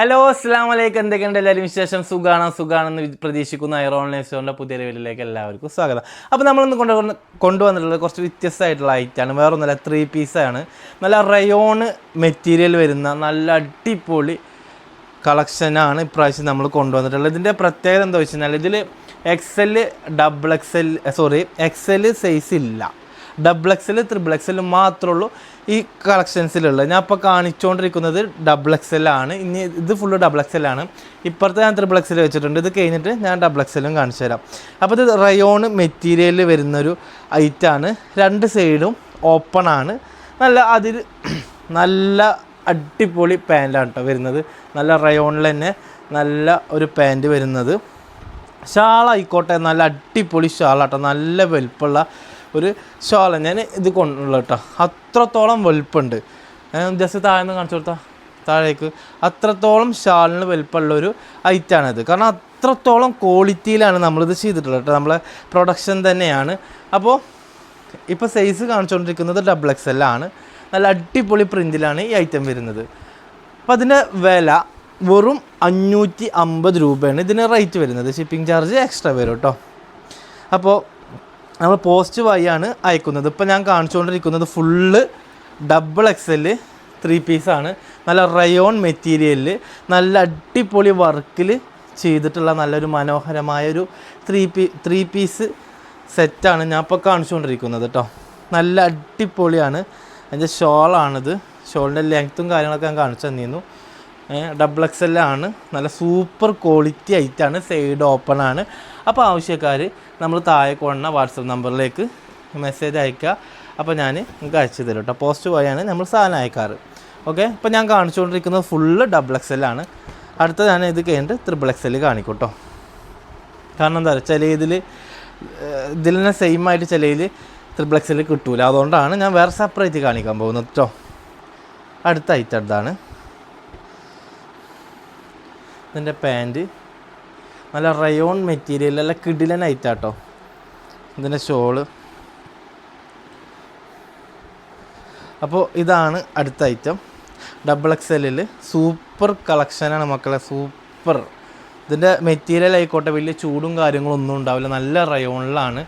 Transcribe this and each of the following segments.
Hello അസ്സലാമു അലൈക്കും. എന്തൊക്കെയുണ്ട് എല്ലാവരും വിശേഷം? സുഖാണെന്ന് പ്രതീക്ഷിക്കുന്ന ഐറോൺ സ്റ്റോറിൻ്റെ പുതിയ വീഡിയോയിലേക്ക് എല്ലാവർക്കും സ്വാഗതം. അപ്പോൾ നമ്മളിന്ന് കൊണ്ടുവന്നിട്ടുള്ളത് കുറച്ച് വ്യത്യസ്തമായിട്ടുള്ള ഐറ്റാണ്. വേറൊന്നുമല്ല, 3 പീസാണ്. നല്ല റയോൺ മെറ്റീരിയൽ വരുന്ന നല്ല അടിപൊളി കളക്ഷനാണ് ഇപ്രാവശ്യം നമ്മൾ കൊണ്ടുവന്നിട്ടുള്ളത്. ഇതിൻ്റെ പ്രത്യേകത എന്താ വെച്ച് കഴിഞ്ഞാൽ ഇതിൽ എക്സൽ സൈസ് ഇല്ല. ഡബിൾ എക്സൽ, ത്രിബിൾ എക്സൽ മാത്രമേ ഉള്ളൂ ഈ കളക്ഷൻസിലുള്ളത്. ഞാൻ ഇപ്പോൾ കാണിച്ചുകൊണ്ടിരിക്കുന്നത് ഡബിൾ എക്സൽ ആണ്. ഇനി ഇത് ഫുള്ള് ഡബിൾ എക്സൽ ആണ്. ഇപ്പുറത്തെ ഞാൻ ത്രിബിൾ എക്സൽ വെച്ചിട്ടുണ്ട്. ഇത് കഴിഞ്ഞിട്ട് ഞാൻ ഡബിൾ എക്സലും കാണിച്ചു തരാം. അപ്പോൾ ഇത് റയോൺ മെറ്റീരിയലിൽ വരുന്നൊരു ഐറ്റാണ്. രണ്ട് സൈഡും ഓപ്പൺ ആണ്. നല്ല അടിപൊളി പാൻറ്റാണ് കേട്ടോ വരുന്നത്. നല്ല റയോണിൽ തന്നെ നല്ല ഒരു പാൻറ്റ് വരുന്നത്. ഷാളായിക്കോട്ടെ, നല്ല അടിപൊളി ഷാളാട്ടോ. നല്ല വലുപ്പമുള്ള ഒരു ഷാള ഞാൻ ഇത് കൊണ്ടുള്ള കേട്ടോ. അത്രത്തോളം വലുപ്പമുണ്ട്. ജസ്റ്റ് താഴെ കാണിച്ചു കൊടുത്താൽ താഴേക്ക് അത്രത്തോളം ഷാളിന് വലുപ്പമുള്ളൊരു ഐറ്റാണിത്. കാരണം അത്രത്തോളം ക്വാളിറ്റിയിലാണ് നമ്മളിത് ചെയ്തിട്ടുള്ളത് കേട്ടോ. നമ്മളെ പ്രൊഡക്ഷൻ തന്നെയാണ്. അപ്പോൾ ഇപ്പോൾ സൈസ് കാണിച്ചുകൊണ്ടിരിക്കുന്നത് ഡബിൾ എക്സൽ ആണ്. നല്ല അടിപൊളി പ്രിൻറ്റിലാണ് ഈ ഐറ്റം വരുന്നത്. അപ്പോൾ അതിൻ്റെ വില വെറും 550 രൂപയാണ് ഇതിന് റേറ്റ് വരുന്നത്. ഷിപ്പിംഗ് ചാർജ് എക്സ്ട്രാ വരും കേട്ടോ. അപ്പോൾ നമ്മൾ പോസ്റ്റ് വഴിയാണ് അയക്കുന്നത്. ഇപ്പോൾ ഞാൻ കാണിച്ചുകൊണ്ടിരിക്കുന്നത് ഫുള്ള് ഡബിൾ എക്സൽ 3 പീസാണ്. നല്ല റയോൺ മെറ്റീരിയലിൽ നല്ല അടിപൊളി വർക്കിൽ ചെയ്തിട്ടുള്ള നല്ലൊരു മനോഹരമായൊരു 3 പീസ് സെറ്റാണ് ഞാൻ ഇപ്പോൾ കാണിച്ചുകൊണ്ടിരിക്കുന്നത് കേട്ടോ. നല്ല അടിപൊളിയാണ്. അതിൻ്റെ ഷോളാണിത്. ഷോളിൻ്റെ ലെങ്ത്തും കാര്യങ്ങളൊക്കെ ഞാൻ കാണിച്ചു തന്നിരുന്നു. ഡബിൾ എക്സലാണ്. നല്ല സൂപ്പർ ക്വാളിറ്റി ആയിട്ടാണ്. സൈഡ് ഓപ്പൺ ആണ്. അപ്പോൾ ആവശ്യക്കാർ നമ്മൾ താഴെ കൊണ്ടുവന്ന വാട്സപ്പ് നമ്പറിലേക്ക് മെസ്സേജ് അയക്കുക. അപ്പോൾ ഞാൻ നിങ്ങൾക്ക് അയച്ചു തരും കേട്ടോ. പോസ്റ്റ് വഴിയാണ് നമ്മൾ സാധനം അയക്കാറ്. ഓക്കെ. ഇപ്പോൾ ഞാൻ കാണിച്ചുകൊണ്ടിരിക്കുന്നത് ഫുള്ള് ഡബിൾ എക്സലാണ്. അടുത്ത ഞാൻ ഇത് കഴിഞ്ഞിട്ട് ത്രിബിൾ എക്സൽ കാണിക്കും കേട്ടോ. കാരണം എന്താ പറയുക, ചില ഇതിൽ തന്നെ സെയിം ആയിട്ട് ചിലയിൽ ത്രിബിൾ എക്സൽ കിട്ടൂല. അതുകൊണ്ടാണ് ഞാൻ വേറെ സെപ്പറേറ്റ് കാണിക്കാൻ പോകുന്നത് കേട്ടോ. അടുത്ത ഐറ്റം ഇതാണ്. ഇതിൻ്റെ പാൻറ്റ് നല്ല റയോൺ മെറ്റീരിയൽ, നല്ല കിടിലൻ ഐറ്റാട്ടോ. ഇതിൻ്റെ ഷോള്. അപ്പോൾ ഇതാണ് അടുത്ത ഐറ്റം. ഡബിൾ എക്സലിൽ സൂപ്പർ കളക്ഷനാണ് മക്കളെ, സൂപ്പർ. ഇതിൻ്റെ മെറ്റീരിയൽ ആയിക്കോട്ടെ വലിയ ചൂടും കാര്യങ്ങളൊന്നും ഉണ്ടാവില്ല. നല്ല റയോണിലാണ്.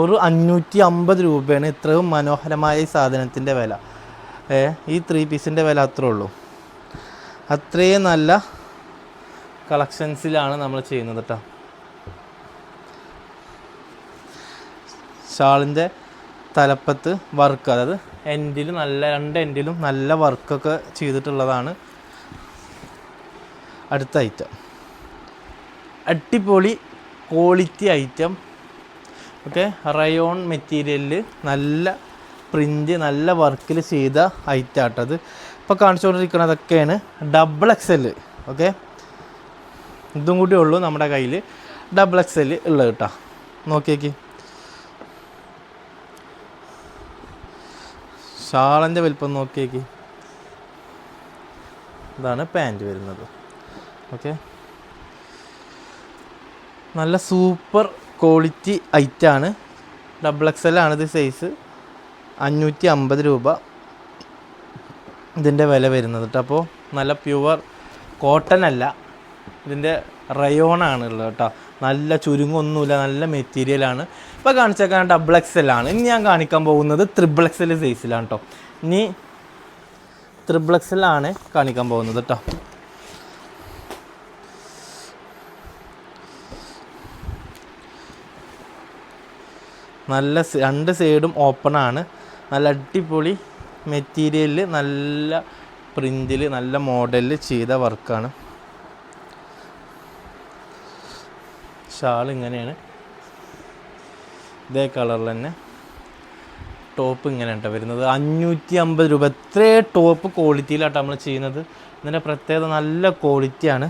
ഒരു 550 രൂപയാണ് ഇത്രയും മനോഹരമായ ഈ സാധനത്തിൻ്റെ വില. ഈ 3 പീസിൻ്റെ വില അത്രേ ഉള്ളൂ. അത്രയും നല്ല കളക്ഷൻസിലാണ് നമ്മൾ ചെയ്യുന്നത് കേട്ടോ. ഷാളിൻ്റെ തലപ്പത്ത് വർക്ക്, അതായത് എൻഡിൽ രണ്ട് എൻഡിലും നല്ല വർക്കൊക്കെ ചെയ്തിട്ടുള്ളതാണ്. അടുത്ത ഐറ്റം അടിപൊളി ക്വാളിറ്റി ഐറ്റം. ഓക്കെ. റയോൺ മെറ്റീരിയലിൽ നല്ല പ്രിൻ്റ്, നല്ല വർക്കിൽ ചെയ്ത ഐറ്റം ആട്ടത്. ഇപ്പോൾ കാണിച്ചുകൊണ്ടിരിക്കുന്നതൊക്കെയാണ് ഡബിൾ എക്സൽ. ഓക്കെ. ഇതും കൂടി ഉള്ളൂ നമ്മുടെ കയ്യിൽ ഡബിൾ എക്സൽ ഉള്ളത് കേട്ടോ. നോക്കിയേക്ക്, ഷാളിൻ്റെ വലിപ്പം നോക്കിയേക്ക്. ഇതാണ് പാൻറ്റ് വരുന്നത്. ഓക്കെ. നല്ല സൂപ്പർ ക്വാളിറ്റി ഐറ്റാണ്. ഡബിൾ എക്സലാണ് ഇത് സൈസ്. 550 രൂപ ഇതിൻ്റെ വില വരുന്നത് കേട്ടോ. അപ്പോൾ നല്ല പ്യുവർ കോട്ടൺ അല്ല, ഇതിൻ്റെ റയോണാണ് ഉള്ളത് കേട്ടോ. നല്ല ചുരുങ്ങൊന്നുമില്ല, നല്ല മെറ്റീരിയലാണ്. ഇപ്പോൾ കാണിച്ചേക്കാൻ ഡബിൾ എക്സലാണ്. ഇനി ഞാൻ കാണിക്കാൻ പോകുന്നത് ത്രിബിൾ എക്സൽ സൈസിലാണ് കേട്ടോ. ഇനി ത്രിബിൾ എക്സലാണ് കാണിക്കാൻ പോകുന്നത് കേട്ടോ. നല്ല രണ്ട് സൈഡും ഓപ്പൺ ആണ്. നല്ല അടിപൊളി മെറ്റീരിയലിൽ നല്ല പ്രിൻറ്റിൽ നല്ല മോഡലിൽ ചെയ്ത വർക്കാണ്. ഷാൾ ഇങ്ങനെയാണ്, ഇതേ കളറിൽ തന്നെ. ടോപ്പ് ഇങ്ങനെയാണ് കേട്ടോ വരുന്നത്. 550 രൂപ. ഇത്രയും ടോപ്പ് ക്വാളിറ്റിയിലാട്ടോ നമ്മൾ ചെയ്യുന്നത്. ഇതിൻ്റെ പ്രത്യേകത നല്ല ക്വാളിറ്റിയാണ്.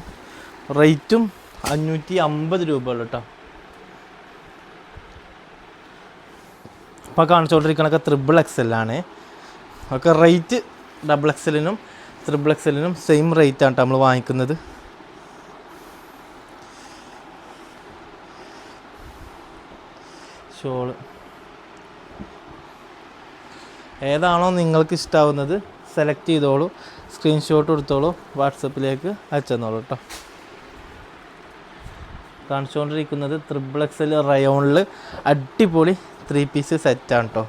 റേറ്റും 550 രൂപ ഉള്ളൂ കേട്ടോ. ഇപ്പോൾ കാണിച്ചുകൊണ്ടിരിക്കണൊക്കെ ത്രിബിൾ എക്സലാണ്. ഒക്കെ റേറ്റ് ഡബിൾ എക്സലിനും ത്രിബിൾ എക്സലിനും സെയിം റേറ്റാണ് കേട്ടോ നമ്മൾ വാങ്ങിക്കുന്നത്. ഷോള് ഏതാണോ നിങ്ങൾക്ക് ഇഷ്ടാവുന്നത് സെലക്ട് ചെയ്തോളൂ, സ്ക്രീൻഷോട്ട് എടുത്തോളൂ, വാട്സപ്പിലേക്ക് അയച്ചെന്നോളൂ കേട്ടോ. കാണിച്ചുകൊണ്ടിരിക്കുന്നത് XXL റയോണിൽ അടിപൊളി 3 പീസ് സെറ്റാണ് കേട്ടോ.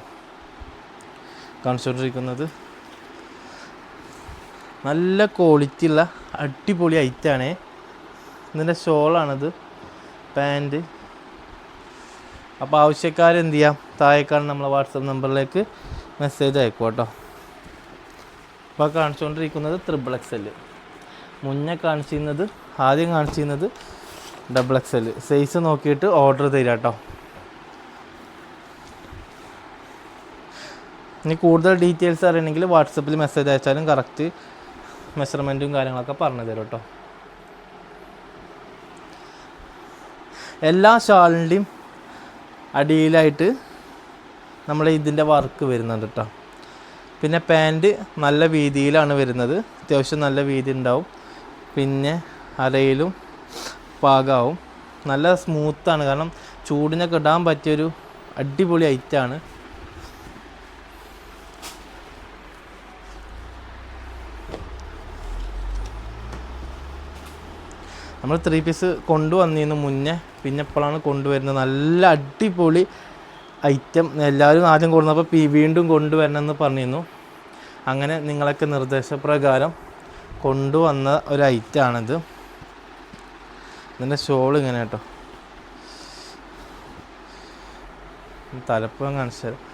കാണിച്ചുകൊണ്ടിരിക്കുന്നത് നല്ല ക്വാളിറ്റി ഉള്ള അടിപൊളി ഐറ്റാണേ. ഇതിൻ്റെ ഷോളാണിത്, പാൻറ്റ്. അപ്പോൾ ആവശ്യക്കാരെന്ത് ചെയ്യാം, താഴേക്കാണ് നമ്മളെ വാട്സപ്പ് നമ്പറിലേക്ക് മെസ്സേജ് അയക്കും കേട്ടോ. അപ്പോൾ കാണിച്ചുകൊണ്ടിരിക്കുന്നത് XXL. മുന്നേ ആദ്യം കാണിച്ചിരുന്നത് XXL. സൈസ് നോക്കിയിട്ട് ഓർഡർ തരിക കേട്ടോ. ഇനി കൂടുതൽ ഡീറ്റെയിൽസ് അറിയണമെങ്കിൽ വാട്സപ്പിൽ മെസ്സേജ് അയച്ചാലും കറക്റ്റ് മെഷർമെൻറ്റും കാര്യങ്ങളൊക്കെ പറഞ്ഞു തരും കേട്ടോ. എല്ലാ ഷാളിൻ്റെയും അടിയിലായിട്ട് നമ്മൾ ഇതിൻ്റെ വർക്ക് വരുന്നുണ്ട് കേട്ടോ. പിന്നെ പാൻറ്റ് നല്ല വീതിയിലാണ് വരുന്നത്, അത്യാവശ്യം നല്ല വീതി ഉണ്ടാവും. പിന്നെ അരയിലും പാകമാവും. നല്ല സ്മൂത്താണ്, കാരണം ചൂടിനൊക്കെ ഇടാൻ പറ്റിയൊരു അടിപൊളി ഐറ്റാണ്. നമ്മൾ 3 പീസ് കൊണ്ടുവന്നിരുന്നു മുന്നേ, പിന്നെ ഇപ്പോഴാണ് കൊണ്ടുവരുന്നത്. നല്ല അടിപൊളി ഐറ്റം. എല്ലാവരും ആദ്യം കൊണ്ടുവന്നപ്പോൾ വീണ്ടും കൊണ്ടുവരണമെന്ന് പറഞ്ഞിരുന്നു. അങ്ങനെ നിങ്ങളൊക്കെ നിർദ്ദേശപ്രകാരം കൊണ്ടുവന്ന ഒരു ഐറ്റമാണിത്. ഇതിൻ്റെ ഷോൾ ഇങ്ങനെ കേട്ടോ. തലപ്പം കാണിച്ചു തരാം.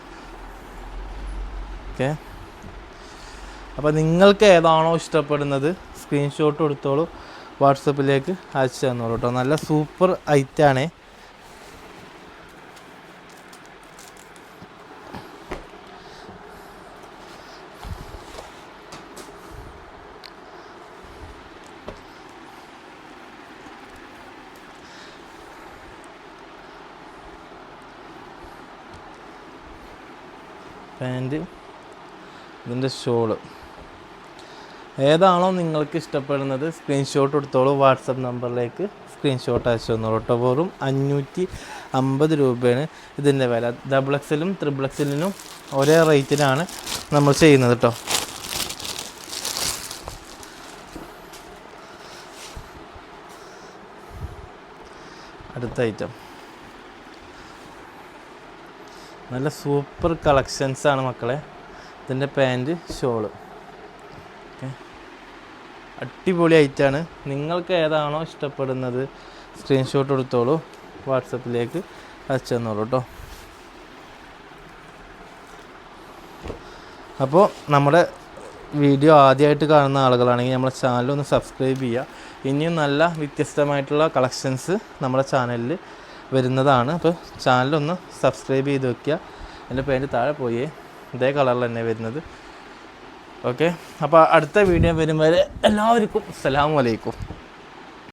ഓക്കെ, അപ്പോൾ നിങ്ങൾക്ക് ഏതാണോ ഇഷ്ടപ്പെടുന്നത് സ്ക്രീൻഷോട്ട് എടുത്തോളൂ, വാട്സപ്പിലേക്ക് അയച്ചു തന്നോളൂ കേട്ടോ. നല്ല സൂപ്പർ ഐറ്റാണേ. പാൻറ്റ്, ഇതിൻ്റെ ഷോള്. ഏതാണോ നിങ്ങൾക്ക് ഇഷ്ടപ്പെടുന്നത് സ്ക്രീൻഷോട്ട് എടുത്തോളൂ, വാട്സപ്പ് നമ്പറിലേക്ക് സ്ക്രീൻഷോട്ട് അയച്ചു തന്നോളൂ കേട്ടോ. വെറും 550 രൂപയാണ് ഇതിൻ്റെ വില. XXLും XXLനും ഒരേ റേറ്റിനാണ് നമ്മൾ ചെയ്യുന്നത് കേട്ടോ. അടുത്ത ഐറ്റം നല്ല സൂപ്പർ കളക്ഷൻസാണ് മക്കളെ. ഇതിൻ്റെ പാൻറ്റ്, ഷോള്. ഓക്കെ, അടിപൊളി ഐറ്റാണ്. നിങ്ങൾക്ക് ഏതാണോ ഇഷ്ടപ്പെടുന്നത് സ്ക്രീൻഷോട്ട് എടുത്തോളൂ, വാട്സപ്പിലേക്ക് അയച്ചു തന്നോളൂ കേട്ടോ. അപ്പോൾ നമ്മുടെ വീഡിയോ ആദ്യമായിട്ട് കാണുന്ന ആളുകളാണെങ്കിൽ നമ്മുടെ ചാനലൊന്ന് സബ്സ്ക്രൈബ് ചെയ്യുക. ഇനിയും നല്ല വ്യത്യസ്തമായിട്ടുള്ള കളക്ഷൻസ് നമ്മുടെ ചാനലിൽ വരുന്നതാണ്. അപ്പോൾ ചാനലൊന്ന് സബ്സ്ക്രൈബ് ചെയ്ത് വയ്ക്കുക. എൻ്റെ പേര് താഴെ പോയേ ഇതേ കളറിൽ തന്നെ വരുന്നത്. ഓക്കെ, അപ്പോൾ അടുത്ത വീഡിയോ വരും വരെ എല്ലാവർക്കും അസ്സലാമു അലൈക്കും.